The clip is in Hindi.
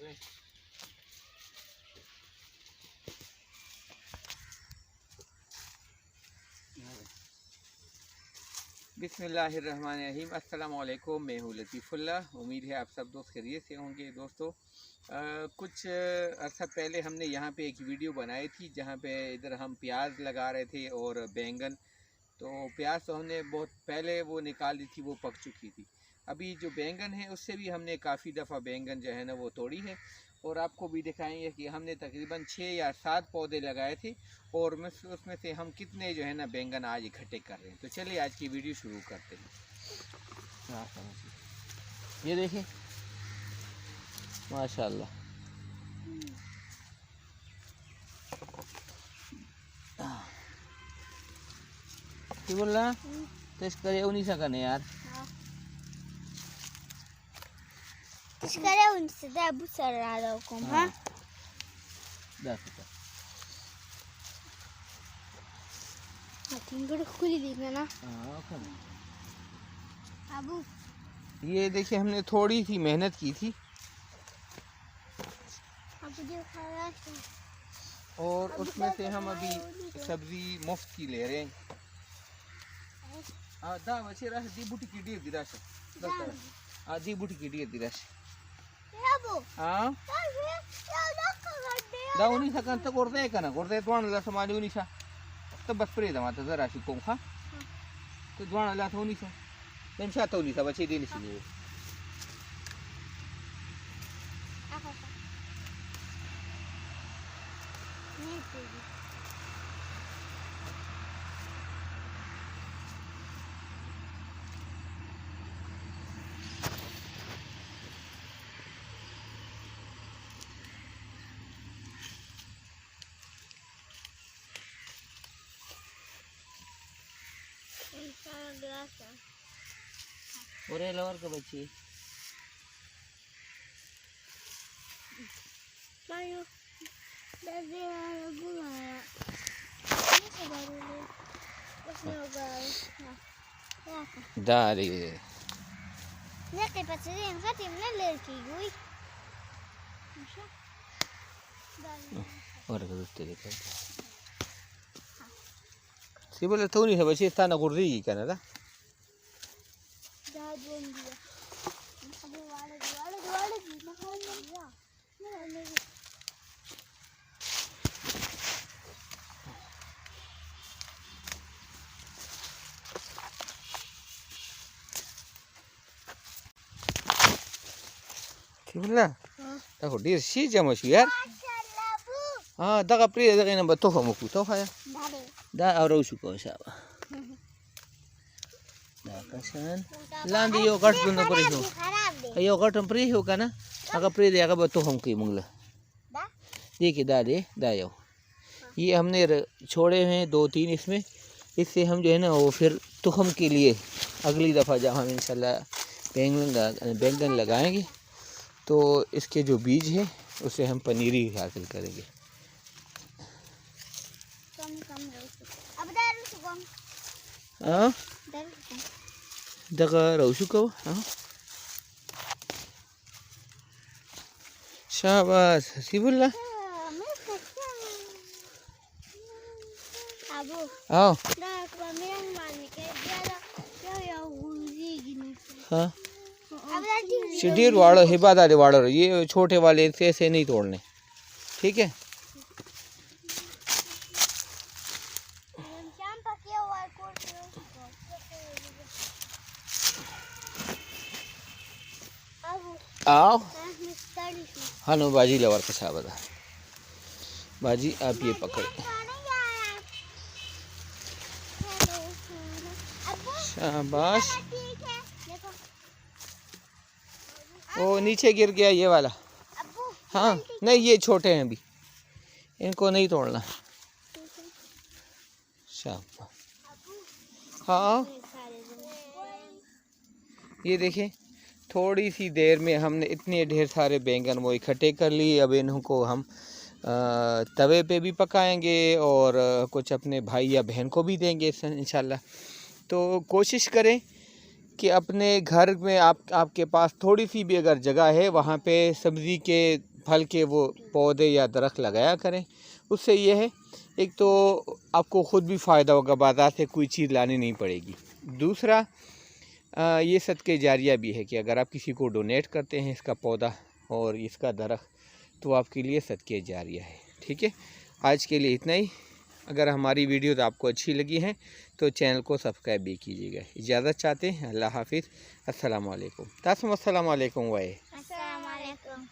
गए। बिस्मिल्लाहिर्रहमानिर्रहीम। अस्सलामु अलैकुम। मैं हूँ लतीफ़ुल्लाह। उम्मीद है आप सब दोस्त खैरियत से होंगे। दोस्तों, कुछ अर्सा पहले हमने यहाँ पे एक वीडियो बनाई थी जहाँ पे इधर हम प्याज लगा रहे थे और बैंगन। तो प्याज तो हमने बहुत पहले वो निकाल दी थी, वो पक चुकी थी। अभी जो बैंगन है उससे भी हमने काफ़ी दफ़ा बैंगन जो है ना वो तोड़ी है, और आपको भी दिखाएंगे कि हमने तकरीबन 6 या 7 पौधे लगाए थे और उसमें से हम कितने जो है ना बैंगन आज इकट्ठे कर रहे हैं। तो चलिए आज की वीडियो शुरू करते हैं। ये देखिए माशाल्लाह। क्या बोल रहा टेस्ट करे उन्हीं सा करने यार। टेस्ट करे उनसे दा बुसर रहा को हां दस तिंगड़ खुली दिखना ना। हां अबू ये देखिए हमने थोड़ी सी मेहनत की थी और उसमें से हम अभी सब्जी मुफ्त की ले रहे हैं। दा बच्चे राश दी बूटी की डी दिराश दी बूटी की डी दिराश हाँ दा उन्हीं सा kan तो करते तो ला समाज उन्हीं सा तो बस प्रे दमा तो जरा सी कोम खा तो द्वाण ला तो उन्हीं सा मैं चाहता उन्हीं सा बच्चे दिन सी ले और लवर के बच्चे Mayo, desde alguna दारी ya que pasé en Fatim na lelki gui और कर तेरे का सी बोले तो नहीं है बच्चे था ना गुर्दी की कहना था जा बोल दिया अबे वाले जी ना हो गया ना Kibla, tahu dia si jam masih ya? Dah kapri dah kena betul kamu kuto kaya. Dah orang suka siapa? Dah kasan. Landi yo kat tu na peri ho. Ayo kat peri ho kana? Agak peri dia agak betul kamu kimungla. देखिए दा यो ये हमने छोड़े हैं 2-3 इसमें। इससे हम जो है ना वो फिर तुखम के लिए अगली दफ़ा जब हम इंशाल्लाह बैंगन लगाएंगे तो इसके जो बीज है उसे हम पनीरी हासिल करेंगे। हाँ दगा रोशु को हाँ शाबाश हसीबुल्ला आओ हाँ शिडीर वाड़ो हिबादारी वाड़ो ये छोटे वाले ऐसे नहीं तोड़ने, ठीक है। आओ हाँ नो बाजी लवर का साहब था बाजी आप ये पकड़े शाबाश। वो नीचे गिर गया ये वाला। हाँ नहीं ये छोटे हैं अभी, इनको नहीं तोड़ना। शाबाश। हाँ ये देखें थोड़ी सी देर में हमने इतने ढेर सारे बैंगन वो इकट्ठे कर लिए। अब इनको हम तवे पे भी पकाएंगे और कुछ अपने भाई या बहन को भी देंगे इंशाल्लाह। तो कोशिश करें कि अपने घर में आपके पास थोड़ी सी भी अगर जगह है वहाँ पे सब्ज़ी के फल के वो पौधे या दरख्त लगाया करें। उससे ये है, एक तो आपको ख़ुद भी फ़ायदा होगा, बाज़ार से कोई चीज़ लानी नहीं पड़ेगी। दूसरा ये सदक़े जारिया भी है कि अगर आप किसी को डोनेट करते हैं इसका पौधा और इसका दरख्त, तो आपके लिए सदक़े जारिया है। ठीक है, आज के लिए इतना ही। अगर हमारी वीडियोज़ आपको अच्छी लगी हैं तो चैनल को सब्सक्राइब भी कीजिएगा। इजाज़त चाहते हैं, अल्लाह हाफिज़, अस्सलाम वालेकुम। तासम अस्सलाम वालेकुम वाए। अस्सलाम वालेकुम।